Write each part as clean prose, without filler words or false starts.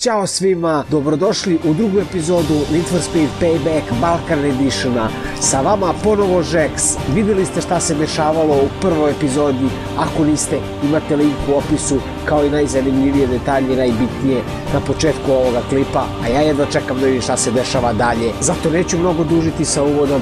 Ćao svima, dobrodošli u drugu epizodu Need for Speed Payback Balkan Editiona. Sa vama ponovo Žeks. Vidjeli ste šta se dešavalo u prvoj epizodi, ako niste imate link u opisu kao i najzanimljivije detalje, najbitnije na početku ovoga klipa, a ja jedva čekam da vidim šta se dešava dalje. Zato neću mnogo dužiti sa uvodom.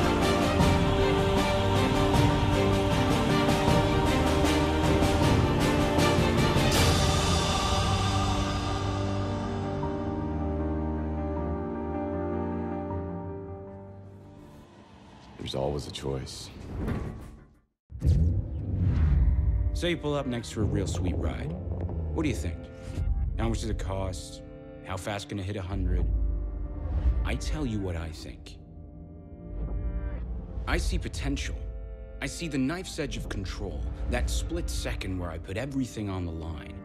There's always a choice. So you pull up next to a real sweet ride. What do you think? How much does it cost? How fast can it hit 100? I tell you what I think. I see potential. I see the knife's edge of control, that split second where I put everything on the line.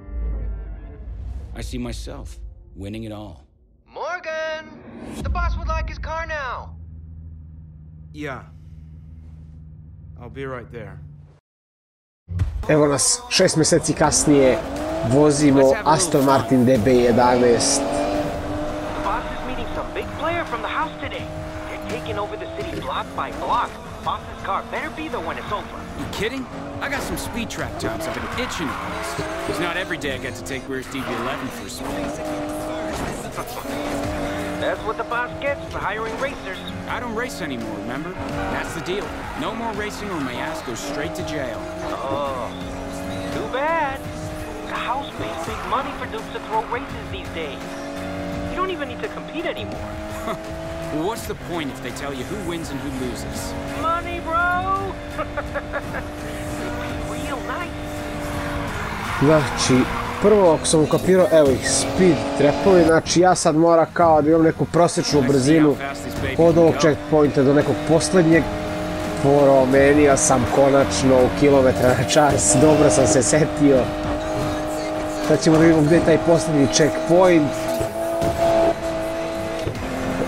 I see myself winning it all. Morgan! The boss would like his car now! Yeah. I'll be right there. Evo nas, 6 mjeseci kasnije, vozimo Aston Martin DB11. The boss is meeting some big player from the house today. They're taking over the city block by block. Boss's car better be there when it's over. You kidding? I got some speed trap jobs I've been itching to list. It's not every day I get to take Weir's DB11 for a spin. That's what the boss gets for hiring racers. I don't race anymore, remember? That's the deal. No more racing or my ass goes straight to jail. Oh, too bad. The house pays big money for dukes to throw races these days. You don't even need to compete anymore. Well, what's the point if they tell you who wins and who loses? Money, bro! Real nice. Znači, prvo ako sam ukapirao, evo ih, speed trapovi, znači ja sad moram kao da imam neku prosječnu brzinu od ovog checkpointa do nekog posljednjeg. Promenio sam konačno u kilometra na čas, dobro sam se setio. Sad ćemo da vidimo gdje je taj posljednji checkpoint.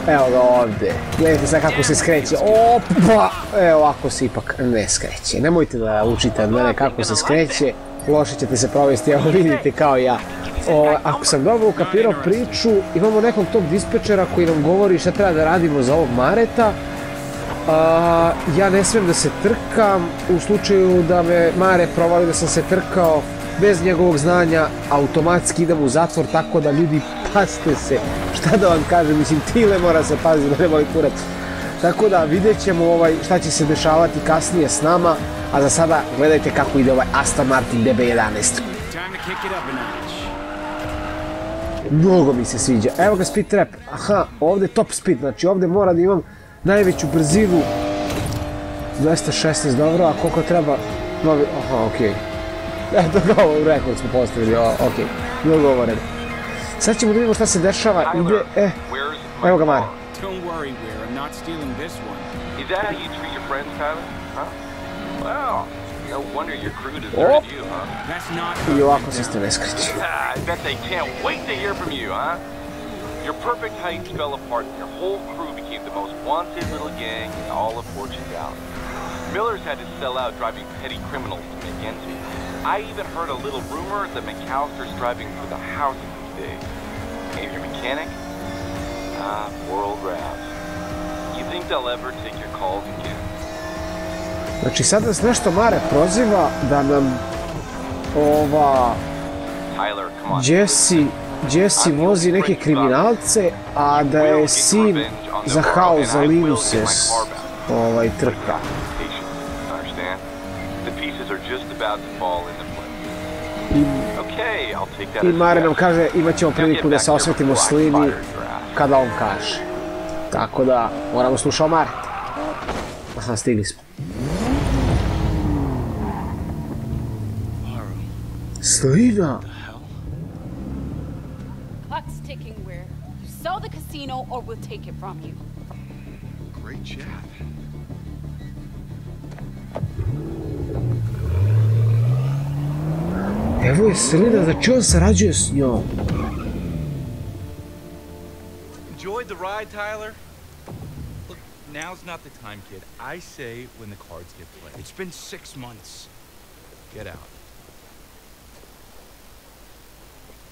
Evo ga ovdje, gledajte sad kako se skreće, opa, evo ovako se ipak ne skreće. Nemojte da učite od mene kako se skreće. Loše ćete se provesti, evo vidite kao ja. Ako sam dobro ukapirao priču, imamo nekog tog dispečera koji nam govori šta treba da radimo za ovog Mareta. Ja ne smijem da se trkam, u slučaju da me Mare provali da sam se trkao bez njegovog znanja, automatski idem u zatvor, tako da ljudi pazite se, šta da vam kažem, mislim Tile mora se paziti da ne boli kurac. Tako da vidjet ćemo šta će se dešavati kasnije s nama, a za sada gledajte kako ide ovaj Aston Martin DB11. Mnogo mi se sviđa. Evo ga speed trap. Aha, ovdje top speed, znači ovdje mora da imam najveću brzinu. 216, dobro, a koliko treba? Aha, okej. Eto ga ovo rekord smo postavili, okej. Bilo govoreno. Sad ćemo da vidimo šta se dešava. Ide, evo ga Mare. Don't worry, Weir, I'm not stealing this one. Is that how you treat your friends, Tyler? Huh? Well, no wonder your crew deserted you, huh? That's not I ovako se ste ne skreći. I bet they can't wait to hear from you, huh? Your perfect heights fell apart and your whole crew became the most wanted little gang in all of Fortune Valley. Millers had to sell out driving petty criminals to make ends meet. I even heard a little rumor that McAllister's driving for the house these days. Maybe your mechanic? Poor old Ravs. You think they'll ever take your calls again? Znači sad nas nešto Mare proziva da nam Jesse vozi neke kriminalce, a da je sin za haos za Linuse trka. I Mare nam kaže imat ćemo priliku da se osvetimo s Lini kada on kaže. Tako da moramo slušati Mare. Aha, stigli smo. Slina! Clock's ticking, Weir. You sell the casino or we'll take it from you. Great chat. Evo je Selina, znači on sarađuje s njom. Enjoyed the ride, Tyler? Look, now's not the time, kid. I say when the cards get played. It's been 6 months. Get out.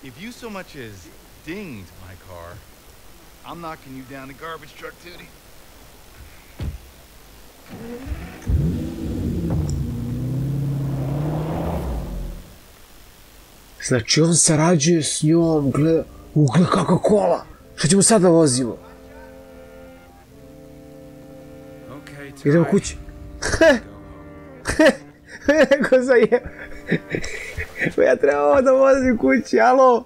If you so much as dinged my car. I'm knocking you down the garbage truck, Tootie. Znači on sarađuje s njom, gleda, gleda kakva kola, što ćemo sad da vozimo? Idemo kući. Neko zajem. Ja treba ovo da vozim kući, alo?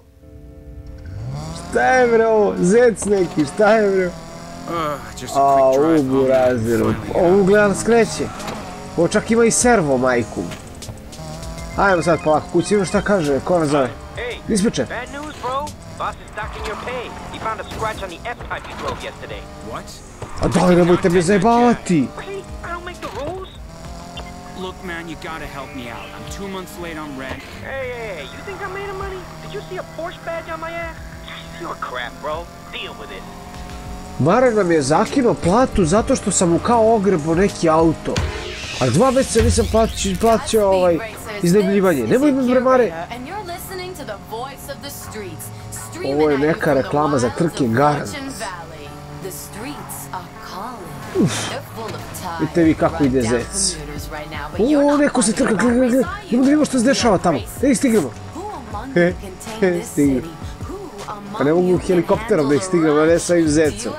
Šta je bre ovo? Zec neki, šta je bre? A, ubu razviru. Ovu gledam skreće. Ovo čak ima i servo, majku. Ajmo sad polako kući, ima šta kaže, ko nas zove? Dispečer. A daj, nemojte me zajebavati. Look, man, you gotta help me out. I'm 2 months late on rent. Hey, you think I made a money? Did you see a Porsche badge on my ass? You're crap, bro. Deal with it. Mare nam je zakinuo platu zato što sam mu kao ogrebo neki auto. A 2 mjeseca nisam plaćao iznajmljivanje. Nemoj mi bre, Mare. Ovo je neka reklama za trke Garant. Vidite vi kako ide zec. Uuu, neko se trka, gledaj. Nemo da vidimo što se dešava tamo. Da ih stignemo. Stignemo. Pa ne mogu helikopterom da ih stignemo, a ne sa ovim zecom.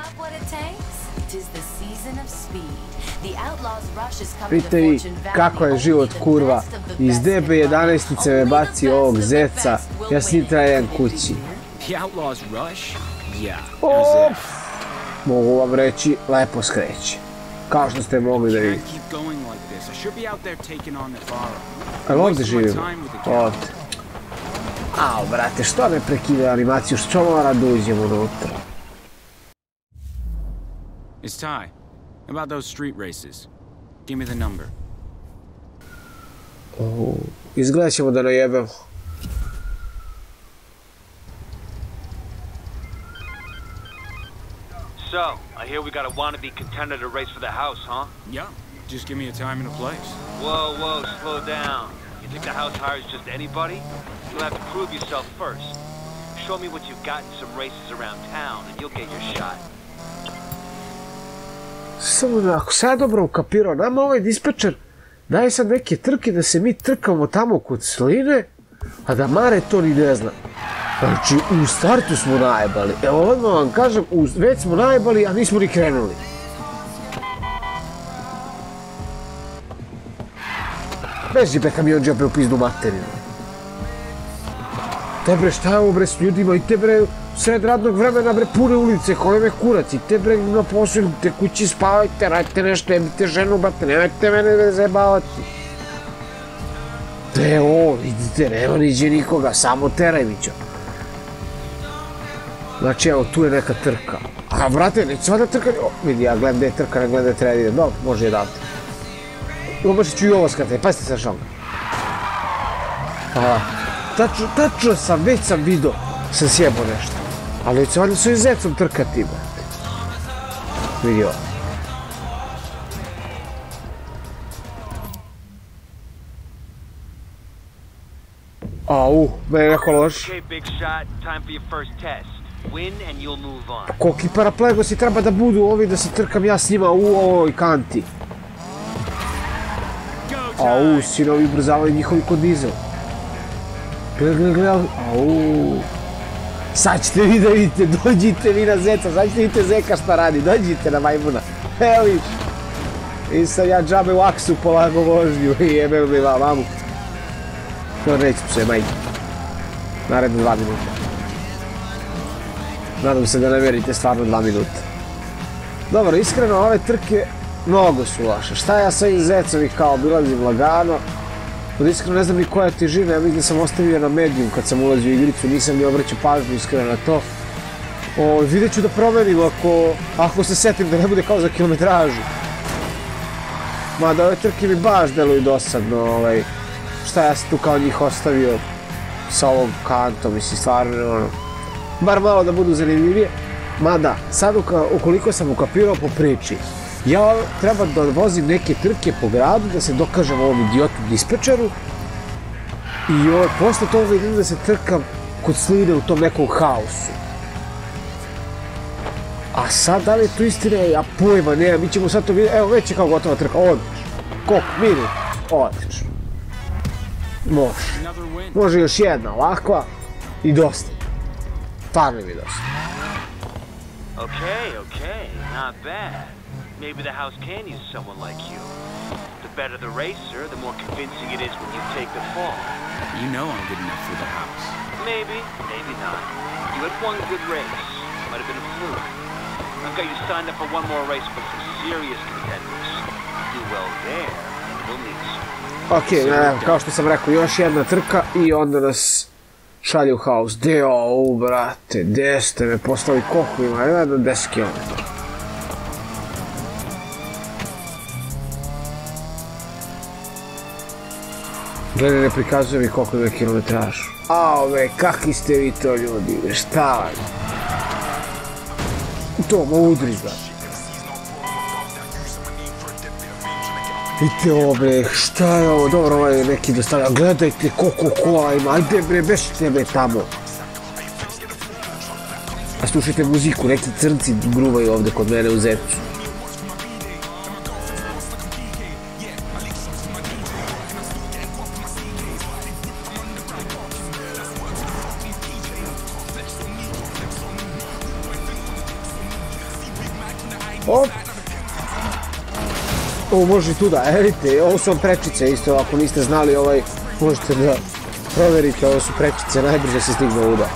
Vidite vi kako je život, kurva. Iz DB11-ice me baci ovog zeca. Ja s njim trajem kući. Mogu vam reći, lepo skreće. Kao što ste mogli da vidite. Ali ovdje živimo. Ovdje. Ao, brate, što ne prekide animaciju? Što mora da uđemo unutra? It's Ty. About those street races. Give me the number. Izgledat ćemo da najebemo. So, I hear we got a wannabe contender to race for the house, huh? Yeah. Just give me a time and a place. Whoa, slow down. You think the house hires just anybody? You'll have to prove yourself first. Show me what you've got in some races around town, and you'll get your shot. Samo da, ako sam ja dobro ukapirao, nama ovaj dispečer daje sad neke trke da se mi trkamo tamo kod Sline, a da Mare to ni ne zna. Znači, u startu smo najebali. Evo, odmah vam kažem, već smo najebali, a nismo ni krenuli. Beži be kamion džabe u pizdu materinu. Te bre, šta je ovo bre s ljudima? I te bre, sred radnog vremena bre, pune ulice, kole me kurac. I te bre, na poslu, te kući spavajte, radite nešto, jebite ženu, brate, nemojte mene da zajebavati. Te ovo, vidite, nema niđe nikoga, samo teraj, Mićo. Znači, evo, tu je neka trka. A, brate, neću sva da trka... Vidi, ja gledam gde je trka, ne gledam gde je treba da idem. Dobro, može je dati. Obašit ću i ovo skratiti, pazite sa šalga. Tačno sam, već sam vidio, sam sjebao nešto. Ali već se valjda s ovim zecom trkati, brate. Vidi ovo. Au, mene je neko loš. Koliki paraplegosi treba da budu ovi da se trkam ja s njima u ovoj kanti. Au, sinovi ubrzavaju njihovi kod dizel. Gle, au. Sad ćete vi da vidite, dođite vi na zeca, sad ćete vidite zeka šta radi, dođite na majmuna. Evo viš. I sad ja džabe u aksu polako vožnju i jebem li vam mamu. To neću pse, majke. Naredno 2 minuta. Nadam se da ne verite stvarno 2 minuta. Dobro, iskreno ove trke mnogo su loše. Šta ja sa ovim zecom ih kao obilazim lagano. Od iskreno ne znam ni koja je težina, ja mislim da sam ostavio na medium kad sam ulazio u igricu, nisam ni obraćao pažnju iskreno na to. Vidjet ću da promenim ako se setim da ne bude kao za kilometražu. Mada ove trke mi baš deluju dosadno, šta ja sam tu kao njih ostavio sa ovom kantom, mislim stvarno, bar malo da budu zanimljivije. Mada, sad ukoliko sam ukapirao po priči, ja treba da vozim neke trke po gradu, da se dokažem ovom idiotu dispečeru i posle toga idem da se trkam kod Sline u tom nekom haosu. A sad, da li je to istina? Ja pojma, nema, mi ćemo sad to vidjeti. Evo, već je kao gotova trka. Koliko? Minut. Odlično. Može. Može još jedna ovakva. I dosta. Stvarno mi dosta. Okay, not bad. Maybe the house can use someone like you. The better the racer, the more convincing it is when you take the fall. You know I'm good enough for the house. Maybe not. You had one good race. Might have been a fluke. I've got you signed up for one more race with some serious contenders. Do well there, and we'll need some. Ok, kao što sam rekao, još jedna trka i onda nas šalje u haos. Gde ovo, brate, gde ste me poslali, koliko ima? Jedno 10 km. Gledaj, ne prikazuje mi koliko ima kilometražu. Ove, kakvi ste vi to ljudi, šta vam? To ma udri, brate. Vidite ovo bre, šta je ovo, dobro ovo je neki dostavlja, gledajte koliko kola ima, ajde bre, bežite bre tamo. A slušajte muziku, neki crnci gruvaju ovde kod mene u Zecu. Op! Ovo može i tuda, vidite, ovo su vam prečice isto, ako niste znali možete da proverite, ovo su prečice, najbrže se stigne ovuda.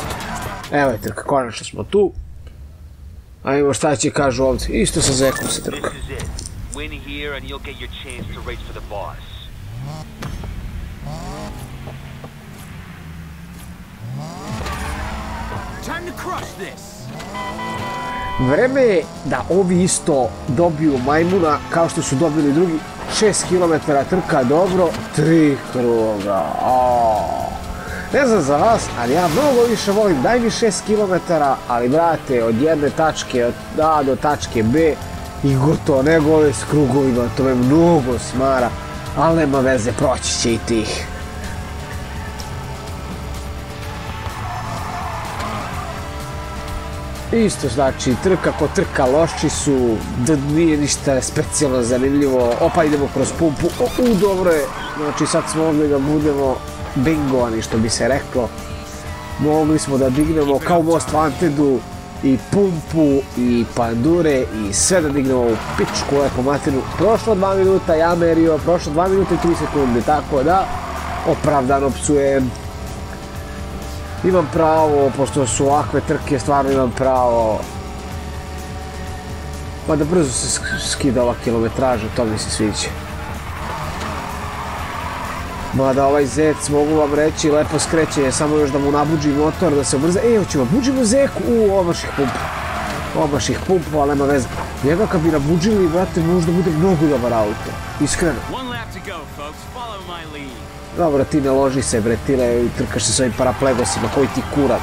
Evo je trka, konačno smo tu. Ajmo šta će kažu ovdje, isto sa Zekom se trka. Vreme je da ovi isto dobiju majmuna kao što su dobili drugi. 6 km trka, dobro, 3 kruga. Ne znam za vas, ali ja mnogo više volim, daj mi 6 km, ali brate, od jedne tačke od A do tačke B i gotovo, nego ove s krugovima, to me mnogo smara, ali nema veze, proći će i tih. Isto znači, trka ko trka, loši su, nije ništa specijalno zanimljivo, opa idemo kroz pumpu, dobro je, znači sad smo mogli da budemo bingovani što bi se reklo, mogli smo da dignemo kao Most Wantedu i pumpu i pandure i sve da dignemo u pičku lepo materinu, prošlo 2 minuta, ja merio, prošlo 2 minuta i 3 sekunde, tako da opravdano psujem. Imam pravo, pošto su ovakve trke, stvarno imam pravo. Mada brzo se skida ova kilometraža, to mi se sviđa. Mada ovaj Zec, mogu vam reći, lepo skreće, samo još da mu nabuđi motor, da se ubrza. Hoćemo, buđimo Zeku, omaš ih pumpu, ali nema veze. Njega kad bi nabuđili, brate, možda bude mnogo dobar auto, iskreno. Dobro, ti ne loži se, bre, ti ne trkaš se s ovim paraplegosima, koji ti kurac.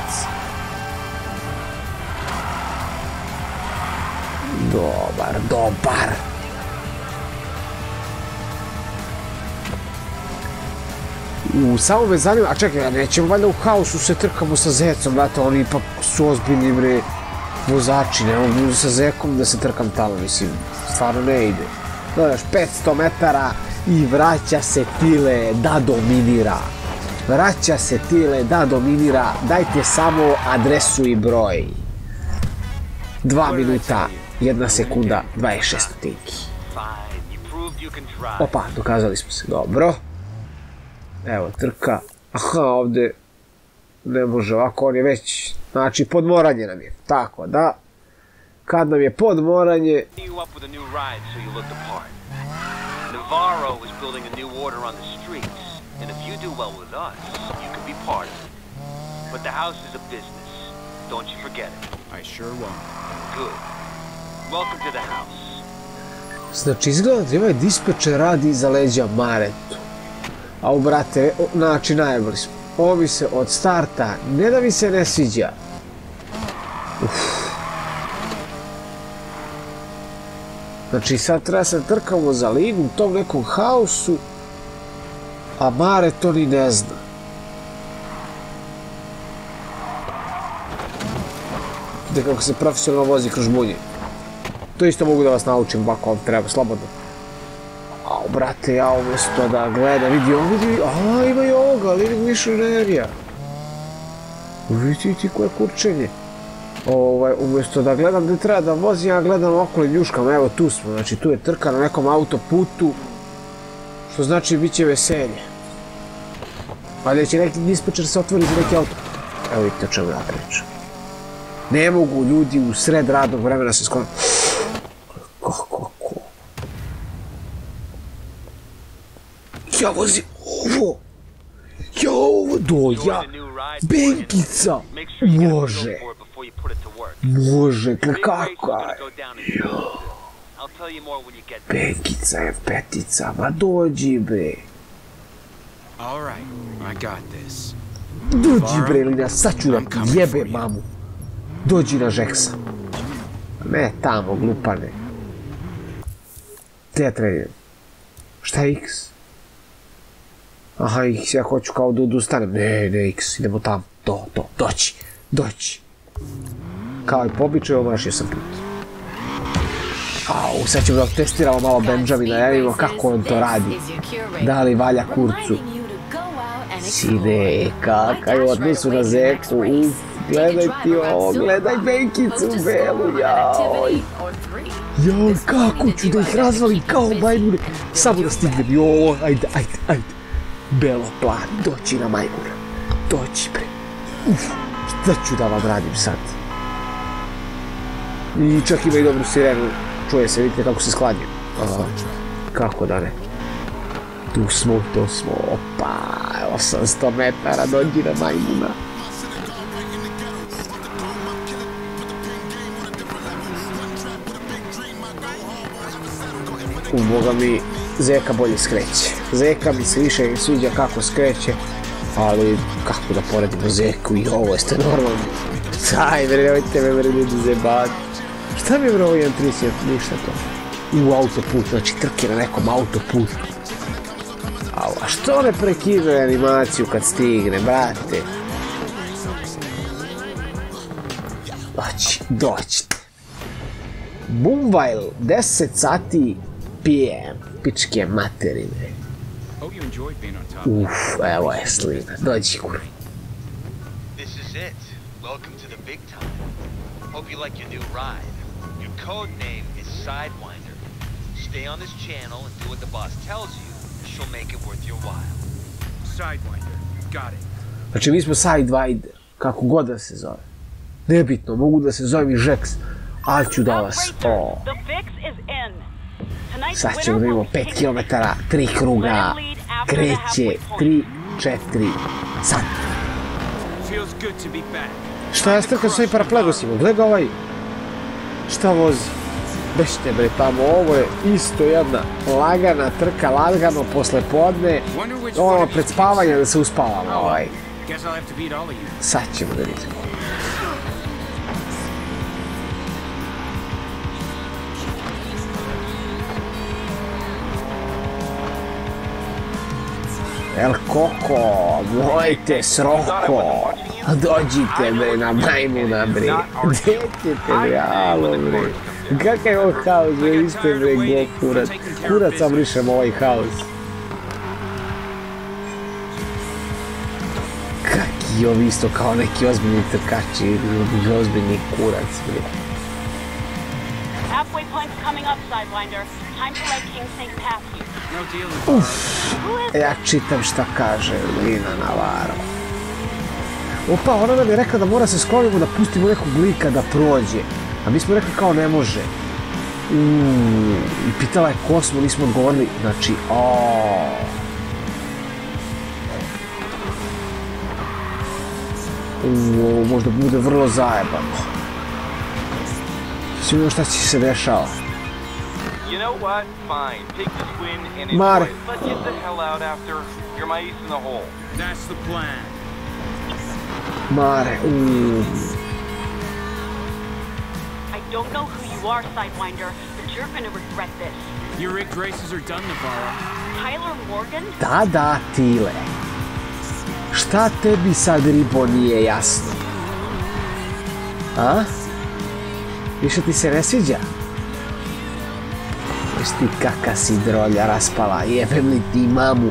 Dobar. Samo me zanima, a čekaj, nećemo valjda u haosu se trkamo sa Zecom, brate, oni ipak su ozbiljni, bre, vozači, ne mogu sa Zekom da se trkam tamo, mislim, stvarno ne ide. Gledaš, 500 metara i vraća se Tile da dominira. Dajte samo adresu i broj. 2 minuta, 1 sekunda, 26 stotinki. Opa, dokazali smo se, dobro. Evo trka, aha, ovde ne može ovako, on je već, znači podmoranje nam je, tako da, kad nam je podmoranje... Navarro is building a new order on the streets, and if you do well with us, you can be part of it. But the house is a business. Don't you forget it. I sure won't. Good. Welcome to the house. Znači, izgleda da ovaj dispečer radi iza leđa Maretu. A brate, znači najbolji smo. Ovo mi se od starta, ne da mi se ne sviđa. Znači sad treba se trkamo za ligu u tom nekom haosu, a Mare to ni ne zna. Da kako se profesionalno vozi kroz bunje. To isto mogu da vas naučim, ovako vam treba, slobodno. Au, brate, ja umjesto da gleda, vidi, aha, ima i ovoga, ali vidim više energija. Vidi ti koje kurčenje. Umjesto da gledam gdje treba da vozim, ja gledam okolo i ljuškam, evo tu smo, znači tu je trka na nekom autoputu, što znači bit će veselje. Ali će neki dispečer se otvori za neki auto. Evo vidite o čemu ja pričam. Ne mogu ljudi u sred radnog vremena se skloniti. Kako? Ja vozim ovo! Benkica! Može, kako je? Benkica je petica, ma dođi bre! Dođi bre, Lina, sad ću da ti jebe mamu. Dođi na Žeksa. Ne tamo, glupane. Te ja treniram. Šta je X? Aha, X, ja hoću kao da odustanem. Ne, X, idemo tamo. Doći. Kao i po običaju, omašio sam put. Au, sad ćemo da testiramo malo Benjamina, ja vidimo kako on to radi. Da li valja kurcu? Sine, kakaj odnosu na Zeku, gledaj ti ovo, gledaj Benkicu belu, jaoj. Joj, kako ću da ih razvalim kao majmune, samo da stignem, joj, ajde. Belo plan, doći na majmuna, doći bre. Šta ću da vam radim sad? I čak ima i dobru sirenu, čuje se, vidite kako se sklanjaju. Kako da ne? Tu smo, opa, 800 metara, dođi na majmuna. Boga mi, Zeka bolje skreće. Zeka mi se više sviđa kako skreće, ali kako da poredimo Zeku i ovo, jeste normalni? Aj bre, nemojte me bre ljudi zebati. Šta mi je bre ovo 1.30, ništa to. U autoput, znači trke na nekom autoputu. A što ne prekiduje animaciju kad stigne, brate? Doćite. Boomville, 10 sati PM. Pičke materine. Evo je Slina. Dođi, kurvi. This is it. Welcome to the big time. Hope you like your new ride. Your code name is Sidewinder. Stay on this channel and do what the boss tells you. She'll make it worth your while. Sidewinder. Got it. Znači mi smo Sidewinder. Kako god da se zove. Nebitno, mogu da se zovem i Žeks. Ali ću da vas... Sad ćemo da imamo 5 km, 3 kruga. Kreće, 3, 4, sad. Šta je strka s ovim paraplegosima? Gleda ovaj. Šta vozi? Bešte bre tamo, ovo je isto jedna lagana trka, lagano posle podne. Ono pred spavanje da se uspavamo ovaj. Sad ćemo da vidimo. El Koko, mojte Sroko, dođite bre na majmuna bre, djetete bre, alo bre, kakav je ovo haos bre, vi ste bre go kurac, kurac sam rišem ovaj haos. Kaki ovi isto kao neki ozbiljni trkači, ozbiljni kurac bre. Halfway point's coming up, Sidewinder. Time to let King Snake pass you. Ja čitam šta kaže Lina Navarro. Opa, ona nam je rekla da mora se sklonimo da pustimo nekog lika da prođe. A mi smo rekli kao ne može. I pitala je ko smo, nismo odgovorili. Znači, možda bude vrlo zajebano. Svi ono šta će se dešava. You know what? Fine. Take this win and enjoy Mare. it. But get the hell out after. You're my ace in the hole. That's the plan. Mare, I don't know who you are, Sidewinder, but you're gonna regret this. Your rig races are done, Navarro. Tyler Morgan? Da, Tile. Šta tebi sad, ribo, nije jasno? A? Više ti se ne sviđa? Viš ti kaka si drolja raspala, jebem li ti mamu.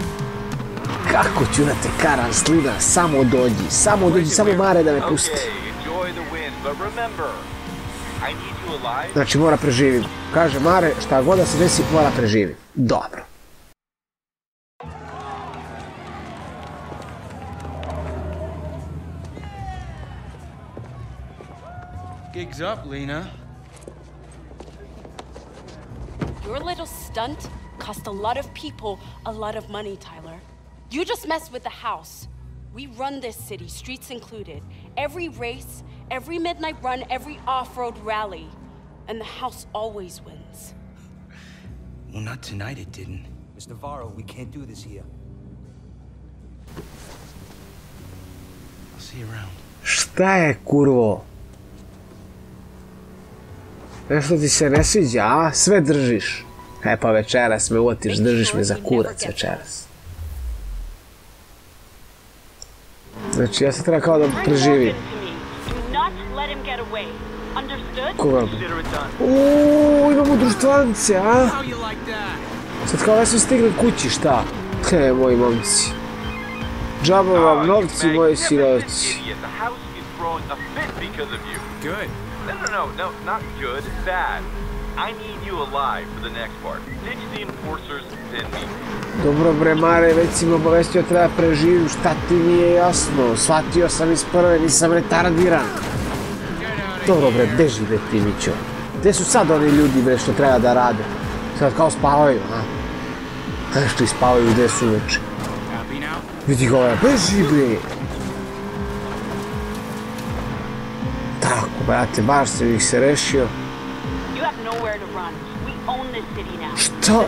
Kako ću da te karam, Slina, samo dođi, samo Mare da me pusti. Znači mora preživim. Kaže Mare, šta god da se desi, mora preživim. Dobro. Gig's up, Lena. Your little stunt cost a lot of people a lot of money, Tyler. You just messed with the house. We run this city, streets included. Every race, every midnight run, every off-road rally. And the house always wins. Well, not tonight it didn't. Miss Navarro, we can't do this here. I'll see you around. Šta je, kurvo? Nešto ti se ne sviđa, a? Sve držiš. E pa večeras me uotiš, držiš me za kurac večeras. Znači ja se treba kao da preživim. Koga? Uuuu, imamo društvanice, a? Sad kao da smo stigli kući, šta? He, moji momci. Džaba vam novci, moji sinovci. No, not good, bad. I need you alive for the next part. Ditch the enforcers, then me. Dobro bre Mare, već si me obavestio, treba preživim, šta ti nije jasno? Shvatio sam iz prve, nisam retardiran. Dobro bre, gde žive ti, Mićo? Gde su sad oni ljudi bre što treba da rade? Sad kao spavaju, a? Nešto ispavaju, gde su uveče? Vidi ga ovaj, beži bre! Tako, brate, baš sam ih se rešio. Šta?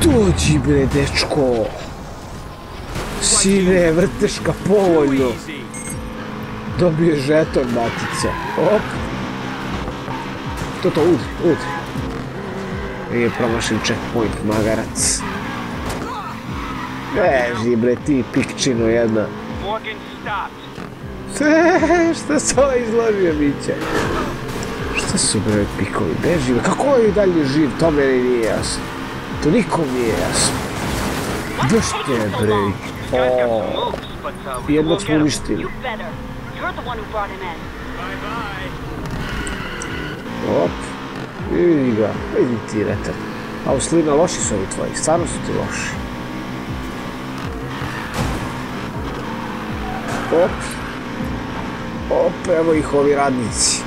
Dođi bre, dečko. Sine, vrteška povoljno. Dobio je žeton, batica. Op. To, udri. Nije promašen checkpoint, magarac. Beži bre ti pikčino jedna. Šta se ovaj izložio, Mića? Šta su bre pikovi? Beži bre, kako je i dalje živ? To meni nije jasno. To nikom nije jasno. Gdje ste bre? Jednog smo uništili. Op. Vidi ga, vidi ti retar. A u Slina, loši su ovi tvoji, stvarno su ti loši. Op, evo ih ovi radnici.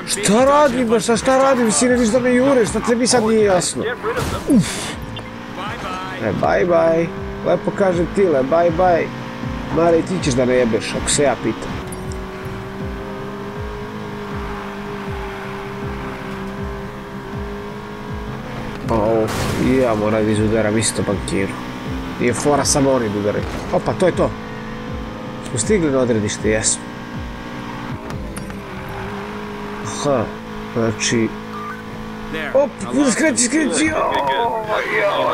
Šta radim, baš šta radim, sine, viš da me jure, šta tebi sad nije jasno. Bye. Lepo kažem Tile, bye. Mare, i ti ćeš da ne jebeš, ako se ja pitam. I ja moram da izudaram isto bankiru. Nije fora, samo oni udaraju. Opa, to je to. Smo stigli na odredište, jesmo. Aha, znači... Op, skreći!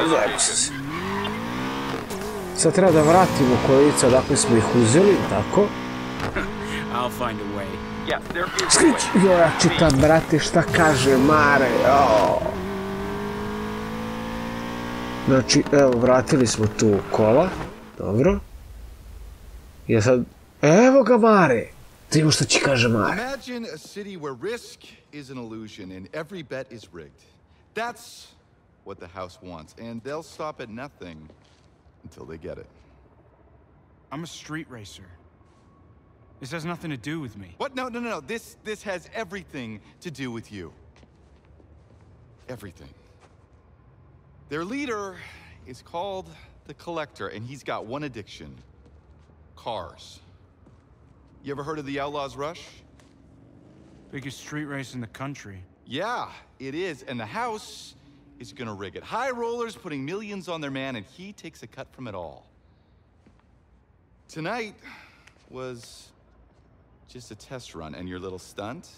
Zajedno se. Sad treba da vratimo kolica odakle smo ih uzeli, tako? Skreći! Ja čitam, brate, šta kaže Mare, Znači, evo, vratili smo tu kola. Dobro. Ja sad... Evo ga, Mare! Ti što će kaže Mare. Imagine a city where risk is an illusion and every bet is rigged. That's what the house wants, and they'll stop at nothing until they get it. I'm a street racer. This has nothing to do with me. What? No. This has everything to do with you. Everything. Their leader is called the Collector, and he's got one addiction. Cars. You ever heard of the Outlaws Rush? Biggest street race in the country. Yeah, it is, and the house is gonna rig it. High rollers putting millions on their man, and he takes a cut from it all. Tonight was just a test run, and your little stunt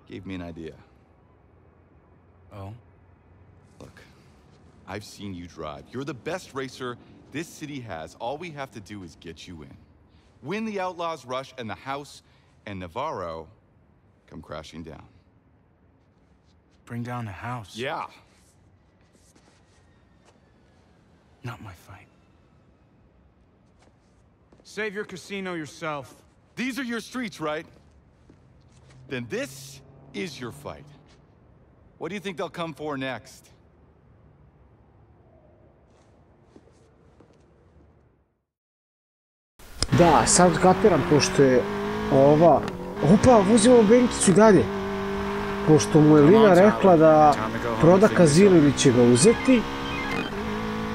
gave me an idea. Oh? Look, I've seen you drive. You're the best racer this city has. All we have to do is get you in. Win the Outlaws Rush, and the house and Navarro come crashing down. Bring down the house? Yeah. Not my fight. Save your casino yourself. These are your streets, right? Then this is your fight. What do you think they'll come for next? Da, sad kapiram, pošto je ova... Opa, vozimo Benkicu i dalje. Pošto mu je Lina rekla da proda kazino ili će ga uzeti.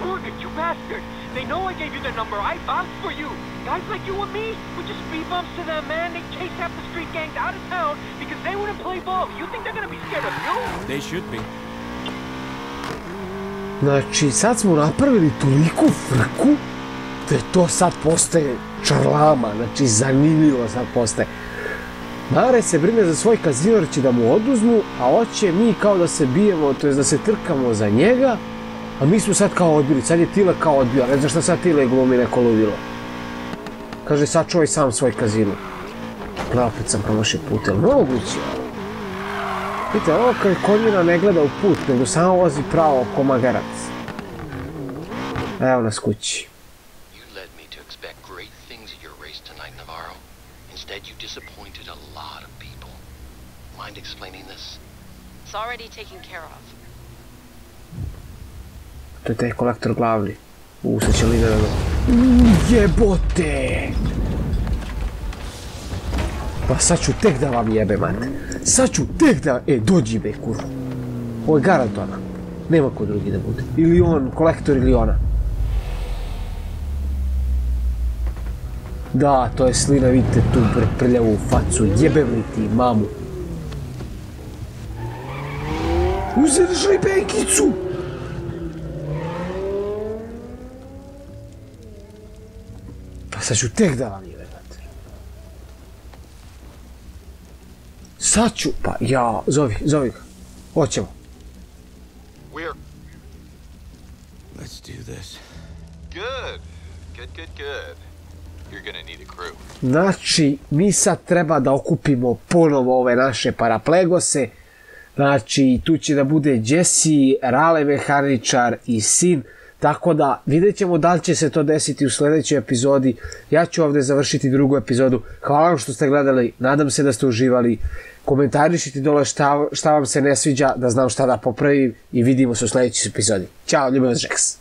Morgan, you bastard! They know I gave you the number. I vouched for you. Guys like you and me, we just speed bumps to them, man. They chase half the street gangs out of town because they wouldn't play ball. You think they're gonna be scared of you? They should be. Znači, sad smo napravili toliku frku da je to sad postaje čarlama, znači zanimljivo sad postaje. Mare se brine za svoj kazino jer će da mu oduzmu, a hoće mi kao da se bijemo, to je da se trkamo za njega, a mi smo sad kao odbili, sad je Tile kao odbio, ne znam šta sad Tile glumi neko ludilo. Kaže, sad čuvaj sam svoj kazino. Gle, opet sam promašio put, jel moguće? Vidite, ovo kad konjina ne gleda u put, nego samo vozi pravo oko magarac. Evo nas kući. Mind explaining this? It's already taken care of. To je taj kolektor glavni. Sad će Lina da... Jebote! Pa sad ću tek da vam jebe, mate. Sad ću tek da... dođi be, kurva. Ovo je garant ona. Nema ko drugi da bude. Ili on, kolektor ili ona. Da, to je Lina, vidite tu prljavu facu. Jebem li ti, mamu. Zadržaj Benkicu! Pa sad ću tek da vam je vedati. Sad ću, pa ja, zovi ga. Hoćemo. Let's do this. Good. You're gonna need a crew. Znači, mi sad treba da okupimo ponovo ove naše paraplegose. Znači, tu će da bude Jesse, Rale mehaničar i sin, tako da vidjet ćemo da li će se to desiti u sljedećoj epizodi. Ja ću ovdje završiti drugu epizodu. Hvala vam što ste gledali, nadam se da ste uživali. Komentarišite dole šta vam se ne sviđa, da znam šta da popravim i vidimo se u sljedećoj epizodi. Ćao, ljubim vas, Jax.